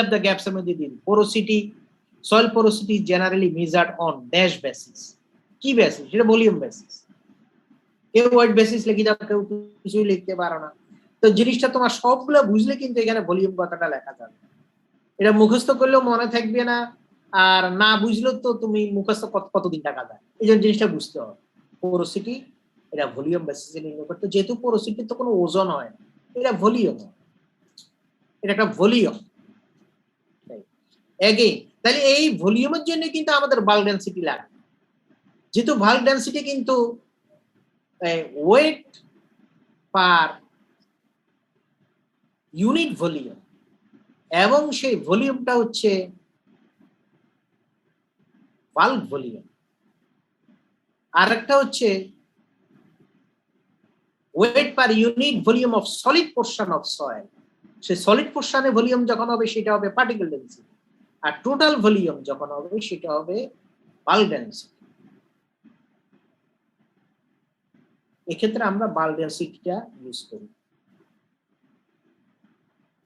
আপ দ্য গ্যাপস এর মধ্যে দিই porosity, soil porosity is generally measured on dash basis. কি বেসিস? এটা ভলিউম বেসিস। কেউ ওয়েট বেসিস লিখে দাও, কেউ কিছুই লিখতে পারো না। তো জিনিসটা তোমার সবগুলো বুঝলে কিন্তু এখানে ভলিউম কথাটা লেখা যাবে। এটা মুখস্থ করলেও মনে থাকবে না, আর না বুঝলেও তো তুমি মুখস্থ কতদিন টাকা যায়। এই জন্য জিনিসটা বুঝতে হবে। পোরোসিটি এটা ভলিউম বেসিসে নির্ণয় করতে, যেহেতু পোরোসিটি তো কোনো ওজন হয়, এটা ভলিউম, এটা একটা ভলিউম। এগেইন তাহলে এই ভলিউমের জন্য কিন্তু আমাদের বাল্ক ডেনসিটি লাগে, যেহেতু বাল্ক ডেনসিটি কিন্তু ওয়েট পার ইউনিট ভলিউম, এবং সেই ভলিউমটা হচ্ছে বাল্ক ভলিউম। আর একটা হচ্ছে wait per unit volume of solid portion of soil. সেই সলিড পোরশনের ভলিউম যখন হবে সেটা হবে পার্টিকেল ডেনসিটি, আর টোটাল ভলিউম যখন হবে সেটা হবে বাল্ক ডেনসিটি। এক্ষেত্রে আমরা বাল্ক ডেনসিটিটা ইউজ করি।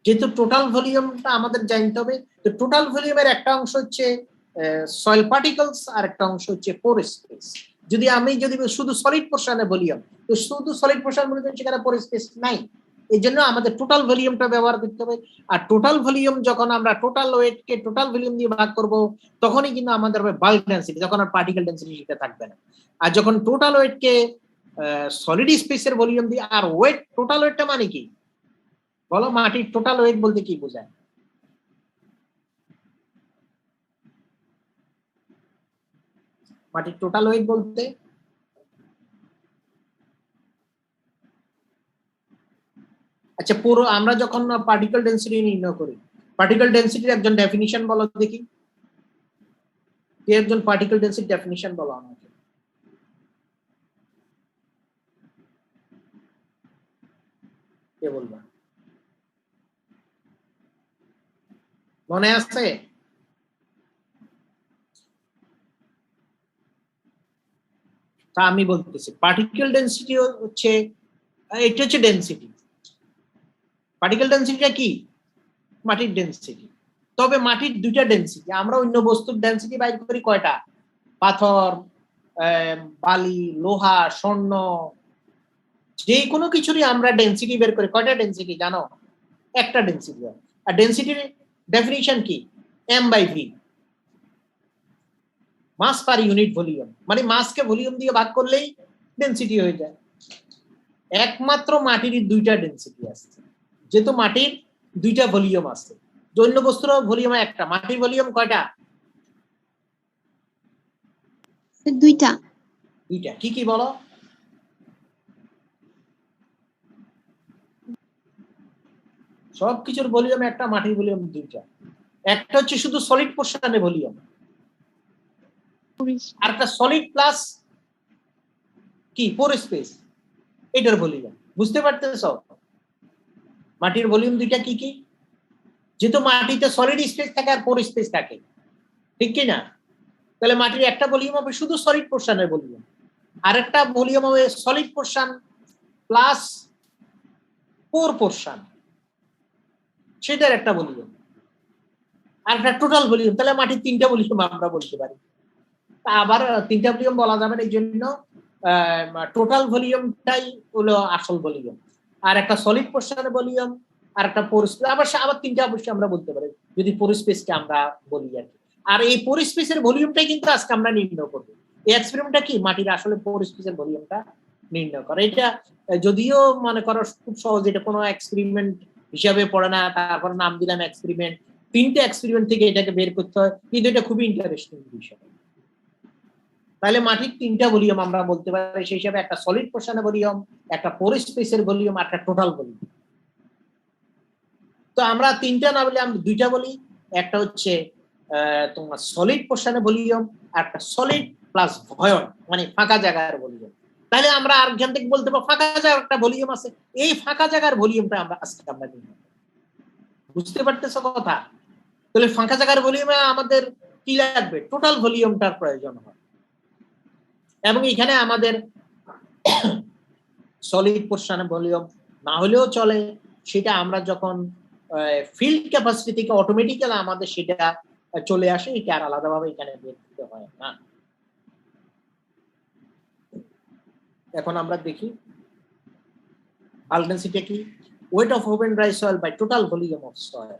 যেহেতু টোটাল ভলিউমটা আমাদের জানতে হবে, তো টোটাল ভলিউমের একটা অংশ হচ্ছে সয়েল পার্টিকলস, আর একটা অংশ হচ্ছে পোর স্পেস। যদি শুধু সলিড পোরশনে ভলিউম, তো শুধু সলিড পোরশন বলতে সেখানে পোর স্পেস নাই, এই জন্য আমাদের টোটাল ভলিউমটা ব্যবহার করতে হবে। আর টোটাল ভলিউম যখন আমরা টোটাল ওয়েটকে টোটাল ভলিউম দিয়ে ভাগ করব, তখনই কিন্তু আমাদের হবে বাল্ক ডেনসিটি, যখন আর পার্টিকেল ডেনসিটি সেটা থাকবে না। আর যখন টোটাল ওয়েটকে সলিড স্পেসের ভলিউম দিয়ে, আর ওয়েট টোটাল ওয়েটটা মানে কি বলো, মাটির টোটাল ওয়েট বলতে কি বোঝায়? মাটির টোটাল ওয়েট বলতে আচ্ছা, পুরো আমরা যখন পার্টিকেল ডেনসিটি নির্ণয় করি, পার্টিকেল ডেনসিটির একজন ডেফিনিশন বলো দেখি, কে একজন পার্টিকেল ডেনসিটি ডেফিনিশন বলো আমাকে। কে বলবা? মনে আছে? তা আমি বলতেছি, পার্টিকেল ডেনসিটি হচ্ছে, এটা হচ্ছে ডেনসিটি। পার্টিকেল ডেনসিটিটা কি? মাটির ডেনসিটি। তবে মাটির দুইটা ডেনসিটি, আমরা অন্য বস্তুর ডেনসিটি বাইর করি কয়টা? পাথর, বালি, লোহা, স্বর্ণ, যে কোনো কিছুরই আমরা ডেনসিটি বের করি। কয়টা ডেনসিটি জানো? একটা ডেনসিটি। আর ডেনসিটির ডেফিনিশন কি? m/v, মাস পার ইউনিট ভলিউম। মানে মাসকে ভলিউম দিয়ে ভাগ করলেই ডেনসিটি হয়ে যায়। একমাত্র মাটির দুইটা ডেনসিটি আছে, যেহেতু মাটির দুইটা ভলিউম আছে। অন্য বস্তুর ভলিউম একটা, মাটির ভলিউম কয়টা? দুইটা। দুইটা। কি কি বলো? সবকিছুর ভলিউম একটা, মাটির ভলিউম দুইটা। একটা হচ্ছে শুধু সলিড পোরশনের ভলিউম, আর একটা সলিড প্লাস কি পোর স্পেস, এটার ভলিউম। বুঝতে পারতেছো মাটির ভলিউম দুইটা কি কি? যেহেতু মাটিতে সলিড স্পেস থাকে আর পোর স্পেস থাকে, ঠিক কি না? তাহলে মাটির একটা ভলিউম হবে শুধু সলিড পোরশনের ভলিউম, আর একটা ভলিউম হবে সলিড পোরশন প্লাস পোর পোরশন, সেটার একটা ভলিউম, আর একটা টোটাল ভলিউম। তাহলে মাটির তিনটা ভলিউম আমরা বলতে পারি। আবার তিনটা ভলিউম বলা যাবে না, এই জন্য টোটাল ভলিউমটাই হলো আসল ভলিউম, আর একটা সলিড পোরশনের ভলিউম, আর একটা পোর স্পেস। আবার তিনটা অবশ্যই আমরা বলতে পারি যদি পোর স্পেসকে আমরা বলি আর কি। আর এই পোর স্পেসের ভলিউমটাই কিন্তু আজকে আমরা নির্ণয় করব। এই এক্সপেরিমেন্টটা কি মাটির আসলে পোর স্পেসের ভলিউমটা নির্ণয় করা। এটা যদিও মনে করো খুব সহজ, এটা কোনো এক্সপেরিমেন্ট হিসাবে পড়ে না, তারপর নাম দিলাম এক্সপেরিমেন্ট। তিনটে এক্সপেরিমেন্ট থেকে এটাকে বের করতে হয়, কিন্তু এটা খুবই ইন্টারেস্টিং বিষয়। তাহলে মাটির তিনটা ভলিউম আমরা বলতে পারি, সেই হিসাবে একটা সলিড পোরশনের ভলিউম, একটা পোর স্পেসের ভলিউম, আর একটা টোটাল ভলিউম। তো আমরা তিনটা না বলে আমরা দুইটা বলি। একটা হচ্ছে তোমার সলিড পোরশনের ভলিউম, আর একটা সলিড প্লাস ভয়েড মানে ফাঁকা জায়গার ভলিউম। তাহলে আমরা আরেকজন থেকে বলতে পারবো ফাঁকা জায়গার একটা ভলিউম আছে, এই ফাঁকা জায়গার ভলিউমটা আমরা আজকে আমরা নিব। বুঝতে পারতেছো কথা? তাহলে ফাঁকা জায়গার ভলিউমে আমাদের কি লাগবে? টোটাল ভলিউমটার প্রয়োজন হয়। এবং এখানে আমাদের সলিড পোরশনের ভলিউম না হলেও চলে, সেটা আমরা যখন ফিল্ড ক্যাপাসিটি থেকে অটোমেটিক্যালি আমাদের সেটা চলে আসে, এটা আর আলাদাভাবে এখানে বের করতে হয় না। এখন আমরা দেখি bulk density কি, weight of open dry soil by total volume of soil.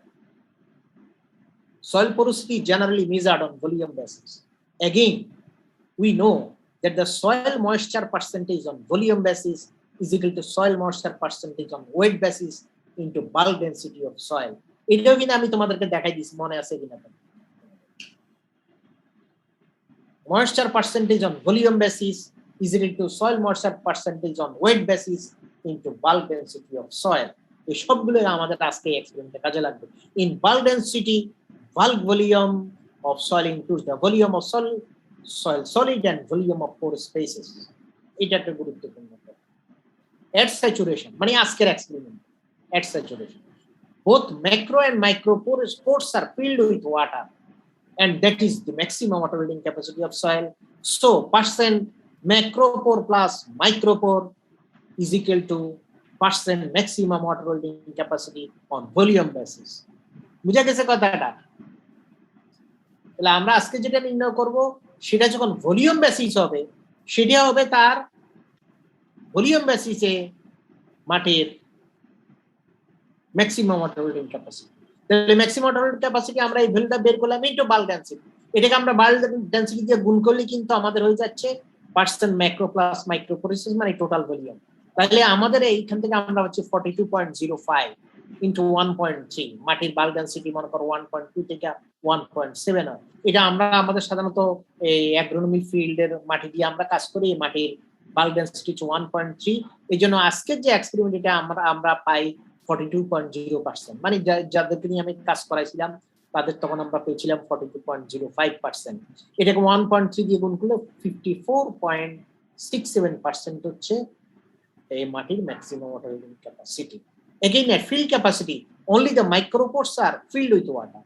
Soil porosity generally measured on volume basis. Again, we know that the soil moisture percentage on volume basis is equal to soil moisture percentage on weight basis into bulk density of soil. এটাও কিন্তু আমি তোমাদেরকে দেখাই দিছি, মনে আছে কিনা? Moisture percentage on volume basis is equal to soil moisture percentage on weight basis into bulk density of soil. এই সবগুলো আমাদের আজকে এক্সপেরিমেন্টে কাজে লাগবে। In bulk density, bulk volume of soil includes the volume of soil solid and volume of pore spaces. এটা একটা গুরুত্বপূর্ণ। At saturation, মানে আজকের experiment, at saturation, both macro and micro pores are filled with water, and that is the maximum water holding capacity of soil. So percent macropore plus micropore is equal to percent maximum water holding capacity on volume basis. বুঝা গেছে কথাটা? তাহলে আমরা আজকে যেটা নির্ণয় করব সেটা যখন ভলিউম বেসিস হবে, সেটা হবে তার ভলিউম বেসিসে মাটির ম্যাক্সিমাম ওয়াটার হোল্ডিং ক্যাপাসিটি। তাহলে ম্যাক্সিমাম ওয়াটার হোল্ডিং ক্যাপাসিটি আমরা এই ভ্যালুটা বের করলাম ইনটু বাল্ক ডেনসিটি। এটাকে আমরা বাল্ক ডেনসিটি দিয়ে গুণ করলে কিন্তু আমাদের হয়ে যাচ্ছে পার্সেন্ট ম্যাক্রো প্লাস মাইক্রো পরিসিস মানে টোটাল ভলিউম। তাহলে আমাদের এইখান থেকে আমরা হচ্ছে 42.05 ইনটু 1.3, মাটির বাল্ক ডেনসিটি মনে করো 1.2 থেকে 1.7 হয়। এটা আমরা আমাদের সাধারণত এই অ্যাগ্রোনমি ফিল্ডের মাটি দিয়ে আমরা কাজ করি, মাটির বাল্ক ডেনসিটি 1.3। এই জন্য আজকের যে এক্সপেরিমেন্ট এটা আমরা পাই 42.0%, মানে যাদেরকে নিয়ে আমি কাজ করাইছিলাম তাদের তখন আমরা পেয়েছিলাম 42.05%। এটাকে 1.3 দিয়ে গুণ করলে 54.67% হচ্ছে এই মাটির maximum water holding capacity. Again, at field capacity, only the micropores are filled with water.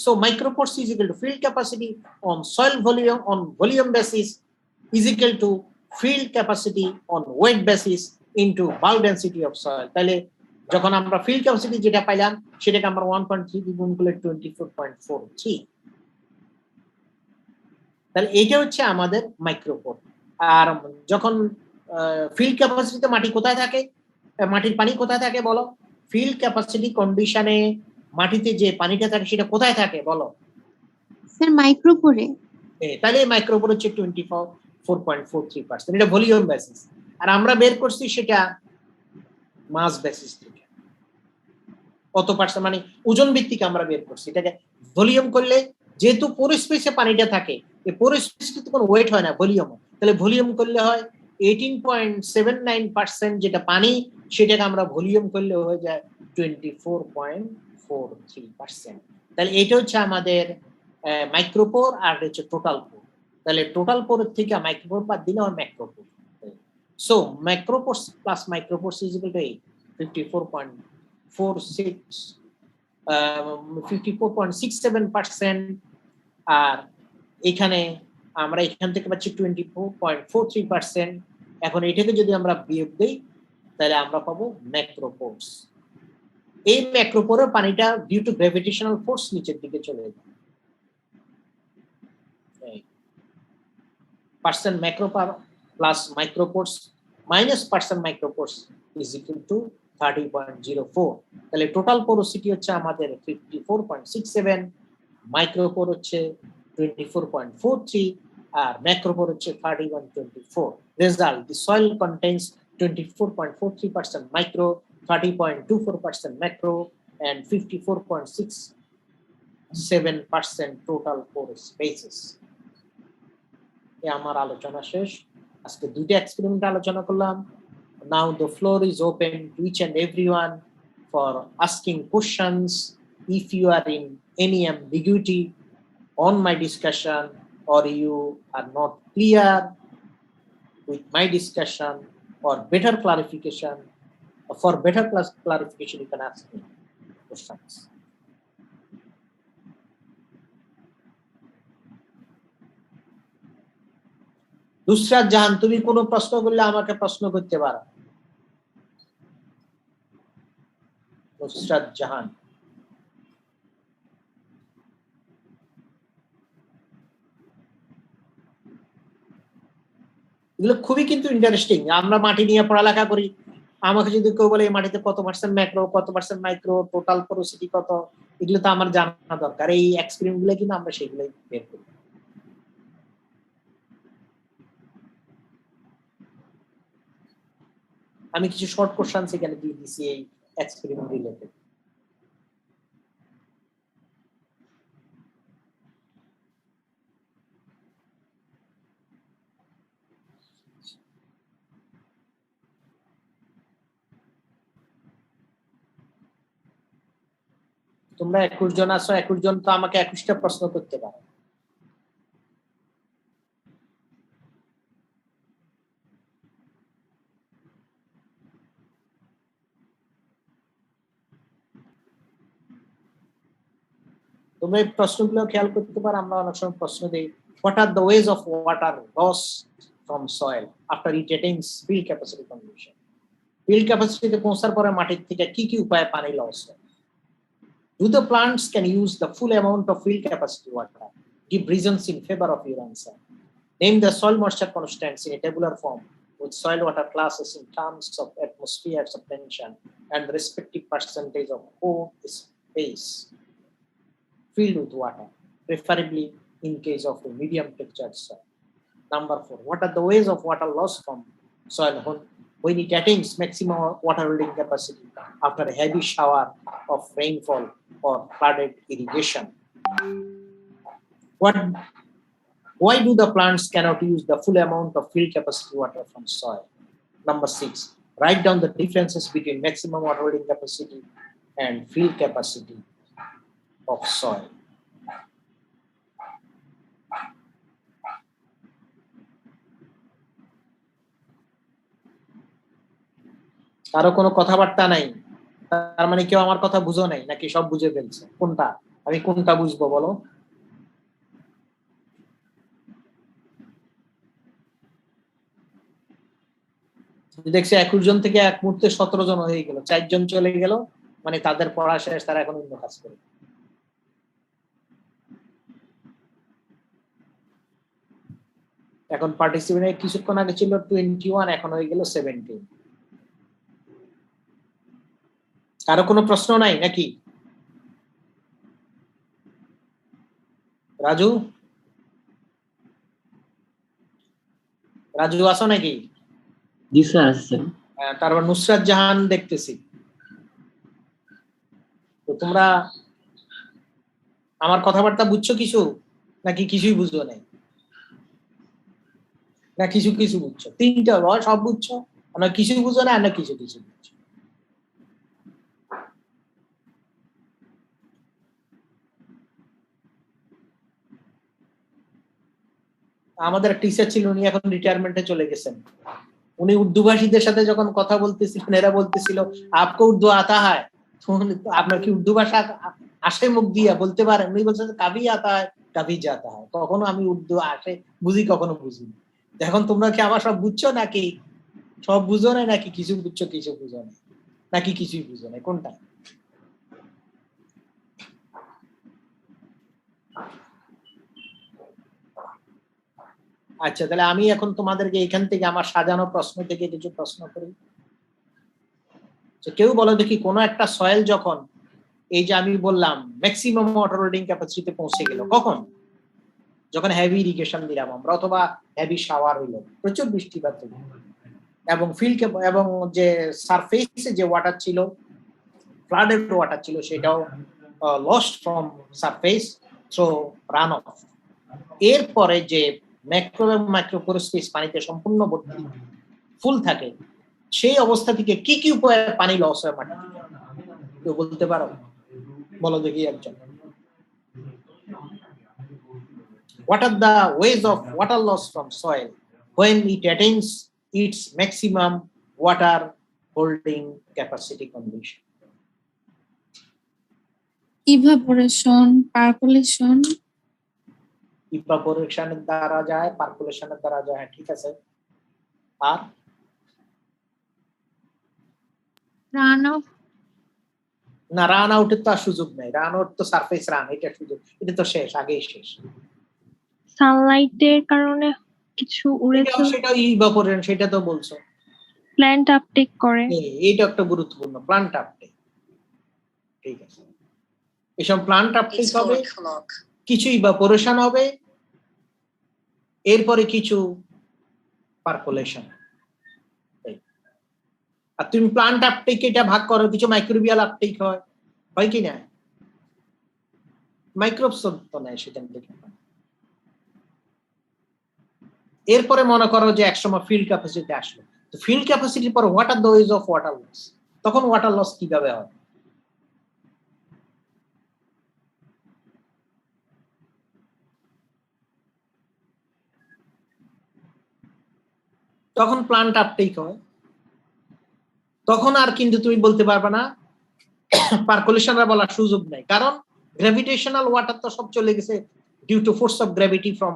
So micropores is equal to field capacity on soil volume on volume basis is equal to field capacity on weight basis into bulk density of soil. তাহলে যখন আমরা field capacity যেটা পাইলাম সেটাকে আমরা 1.3 দিয়ে গুণ করলে 24.43। তাহলে এইটা হচ্ছে আমাদের মাইক্রোপোর। আর যখন ফিল্ড ক্যাপাসিটিতে মাটি কোথায় থাকে, মাটির পানি কোথায় থাকে বলো? ফিল্ড ক্যাপাসিটি কন্ডিশনে মাটিতে যে পানিটা থাকে সেটা কোথায় থাকে বলো? স্যার মাইক্রোপোরে। তাহলে মাইক্রোপোর হচ্ছে 24.43%, এটা ভলিউম বেসিস। আর আমরা বের করছি সেটা মাস বেসিস থেকে, কত পার্সেন্ট মানে ওজন ভিত্তিক আমরা বের করছি। এটাকে ভলিউম করলে যেহেতু পরিস্পেসে পানিটা থাকে, এই পরিস্পেসে তো কোনো ওয়েট হয় না, ভলিউম। তাহলে ভলিউম করলে হয় 18.79% যেটা পানি, সেটাকে আমরা ভলিউম করলে হয়ে যায় 24.43%। তাহলে এটা হচ্ছে আমাদের মাইক্রোপোর আর হচ্ছে টোটাল পোর। তাহলে টোটাল পোরের থেকে মাইক্রোপোর বাদ দিলে হয় macropore. So macropore plus micropore is equal to 54.67%। আর এখানে আমরা এখান থেকে পাচ্ছি 24.43%। এখন এটাকে যদি আমরা বিয়োগ দেই তাহলে আমরা পাবো ম্যাক্রোপোরস। এই ম্যাক্রোপোরের পানিটা ডিউ টু গ্র্যাভিটেশনাল ফোর্স নিচের দিকে চলে যায়। Percent macropore plus micropores minus percent micropores is equal to 30.04। তাহলে টোটাল পোরোসিটি হচ্ছে আমাদের 54.67, মাইক্রোপোর হচ্ছে 24.43 আর ম্যাক্রোপোর হচ্ছে 31.24। Result, the soil contains 24.43% micro, 30.24% macro and 54.67% total pore spaces. এই আমার আলোচনা শেষ। আজকে দুইটা এক্সপেরিমেন্ট আলোচনা করলাম। Now the floor is open to each and everyone for asking questions. If you are in any ambiguity on my discussion or you are not clear with my discussion or better clarification, for better clarification you can ask me questions. Nusrat Jahan, তুমি কোনো প্রশ্ন করলে আমাকে প্রশ্ন করতে পারো। নুসরাত জাহান। এগুলো খুবই কিন্তু ইন্টারেস্টিং। আমরা মাটি নিয়ে পড়ালেখা করি, আমাকে যদি কেউ বলে এই মাটিতে কত পার্সেন্ট ম্যাক্রো, কত পার্সেন্ট মাইক্রো, টোটাল পোরোসিটি কত, এগুলো তো আমার জানা দরকার। এই এক্সপেরিমেন্ট গুলো কিন্তু আমরা সেগুলোই বের করি। আমি কিছু শর্ট কোশ্চেন এখানে দিয়ে দিছি এই এক্সপেরিমেন্ট রিলেটেড। তোমরা 21 জন আছো, 21 জন তো আমাকে 21টা প্রশ্ন করতে পারো। তোমরা এই প্রশ্নগুলো খেয়াল করতে পারো। আমরা অনেক সময় প্রশ্ন দিই, what are the ways of water loss from soil after it attains field capacity condition? field capacity তে পৌঁছার পরে মাটির থেকে কি কি উপায়ে পানি লস হয়? Do the plants can use the full amount of field capacity water? Give reasons in favor of your answer. Name the soil moisture constants in a tabular form with soil water classes in terms of atmospheres of tension and the respective percentage of pore space filled with water, preferably in case of a medium textured soil. Number 4, what are the ways of water loss from soil when it attains maximum water holding capacity after a heavy shower of rainfall or flooded irrigation? Why do the plants cannot use the full amount of field capacity water from soil? Number 6, write down the differences between maximum water holding capacity and field capacity of soil. কারো কোনো কথাবার্তা নাই, তার মানে কেউ আমার কথা বুঝো নাই নাকি সব বুঝে ফেলছে? কোনটা আমি কোনটা বুঝবো বলো? দেখছি 21 জন থেকে এক মুহূর্তে 17 জন হয়ে গেল, 4 জন চলে গেল, মানে তাদের পড়া শেষ, তারা এখন অন্য কাজ করে। এখন পার্টিসিপেন্ট কিছুক্ষণ আগে ছিল 21, এখন হয়ে গেল 17। কারো কোনো প্রশ্ন নাই নাকি? রাজু, রাজু আছো নাকি? জি স্যার আছে। তারপর নুসরাত জাহান দেখতেছি। তো তোমরা আমার কথাবার্তা বুঝছো কিছু নাকি কিছুই বুঝো নাই? না কিছু কিছু বুঝছো? তিনটা সব বুঝছো, না কিছু বুঝো না, না কিছু কিছু বুঝছো? আমাদের টিচার ছিল, উনি এখন রিটায়ারমেন্টে চলে গেছেন। উনি উর্দু ভাষীদের সাথে যখন কথা বলতেছিলেন, এরা বলতেছিল আপকো উর্দু আতা হয়, আপনার কি উর্দু ভাষা আসে মুখ দিয়া বলতে পারেন? উনি বলছেন কাভি আতা হয় কাভি যাতা হয়, কখনো আমি উর্দু আসে বুঝি, কখনো বুঝি। এখন তোমরা কি আমার সব বুঝছো নাকি সব বুঝো না, নাকি কিছু বুঝছো কিছু বুঝো না, নাকি কিছুই বুঝো না? কোনটা? আচ্ছা, তাহলে আমি এখন তোমাদেরকে এখান থেকে আমার সাজানো প্রশ্ন থেকে কিছু প্রশ্ন করি। কেউ বলো দেখি, কোন একটা সয়েল যখন, এই যে আমি বললাম ম্যাক্সিমাম ওয়াটার হোল্ডিং ক্যাপাসিটিতে পৌঁছে গেল, কখন? যখন হেভি ইরিগেশন দিলাম আমরা, অথবা হেভি শাওয়ার হইলো, প্রচুর বৃষ্টিপাত হইলো, এবং ফিল্ড এবং যে সারফেসে যে ওয়াটার ছিল, ফ্লাডেড ওয়াটার ছিল, সেটাও lost from surface through run of. এরপরে যে ম্যাক্রো এবং মাইক্রো পোর স্পেস পানিতে সম্পূর্ণ ভর্তি ফুল থাকে, সেই অবস্থা থেকে কি কি উপায়ে পানি লস হয় মাটি থেকে? কেউ বলতে পারো? বলো দেখি একজন। What are the ways of water loss from soil when it attains its maximum water holding capacity condition? Evaporation, percolation. ইভাপোরেশনের দ্বারা যায়, পার্কুলেশনের দ্বারা যায়, ঠিক আছে। আর রান অফ? না, রান আউটের তো আর সুযোগ নেই, রান আউট তো সারফেস রান, এটা সুযোগ, এটা তো শেষ, আগেই শেষ। সানলাইটের কারণে কিছু উড়েছে, সেটা ইভাপোরেশন, সেটা তো বলছো। প্ল্যান্ট আপটেক করে। এইটা একটা গুরুত্বপূর্ণ, প্লান্ট আপটেক। ঠিক আছে, এসব প্লান্ট আপটেক হবে, কিছু ইভাপোরেশন হবে, এরপরে কিছু পার্কুলেশন। আর তুমি প্লান্ট আপটেক এটা ভাগ করো, কিছু মাইক্রোবিয়াল আপটেক হয় কি না? মাইক্রোবস তো নেয় সেখান থেকে। এরপরে মনে করো যে একসময় ফিল্ড ক্যাপাসিটি আসলো, তো ফিল্ড ক্যাপাসিটির পর what are the ways of water loss, তখন ওয়াটার লস কিভাবে হয়? তখন প্লান্ট আপটেক হয়, তখন আর কিন্তু তুমি বলতে পারবে না পার্কুলেশন বলার সুযোগ নাই, কারণ গ্র্যাভিটেশনাল ওয়াটার তো সব চলে গেছে due to force of gravity from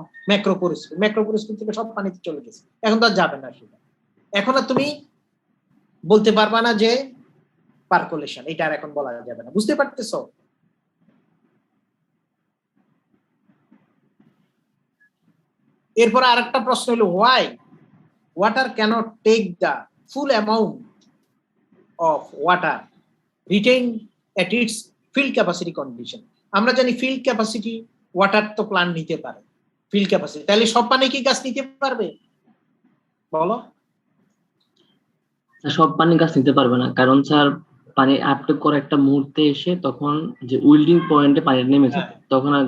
ম্যাক্রোপরিস্ফিয়ার থেকে সব পানিতে চলে গেছে, এখন তো আর যাবে না সেটা। এখন আর তুমি বলতে পারবা না যে পার্কুলেশন, এটা আর এখন বলা যাবে না। বুঝতে পারতেছো? এরপর আরেকটা প্রশ্ন হলো, why water cannot take the full amount of water retain at its field capacity condition. আমরা জানি ফিল্ড ক্যাপাসিটি ওয়াটার তো প্লান্ট নিতে পারে, ফিল্ড ক্যাপাসিটি, তাহলে সব পানি কি গাছ নিতে পারবে? বলো। সব পানি গাছ নিতে পারবে না, কারণ স্যার পানি আপটেক করে একটা মুহূর্তে এসে তখন যে উইল্ডিং পয়েন্টে পানি নেমে যায়, তখন আর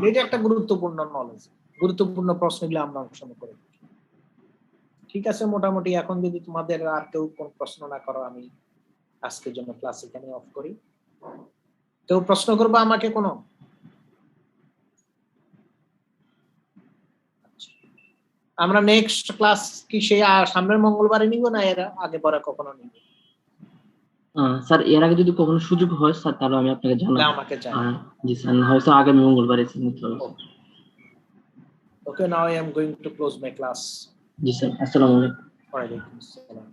এটা একটা গুরুত্বপূর্ণ নলেজ, গুরুত্বপূর্ণ প্রশ্নগুলো আমরা অংশগ্রহণ করি। ঠিক আছে, মোটামুটি এখন যদি তোমাদের আর কেউ কোন প্রশ্ন না করো, আমি আজকের জন্য ক্লাস এখানে অফ করি। কেউ প্রশ্ন করবে আমাকে কোনো? আমরা নেক্সট ক্লাস কি সেই সামনের মঙ্গলবারে নিব না এর আগে পরে কখনো নিব? স্যার এর আগে যদি কখনো সুযোগ হয় স্যার, তাহলে আমি আপনাকে জানাবো। আমাকে জানান। জি স্যার, হয়তো আগামী মঙ্গলবারে নিতে হবে। Okay, now I am going to close my class. G sir, আসসালামু আলাইকুম। ওয়া আলাইকুম আসসালাম।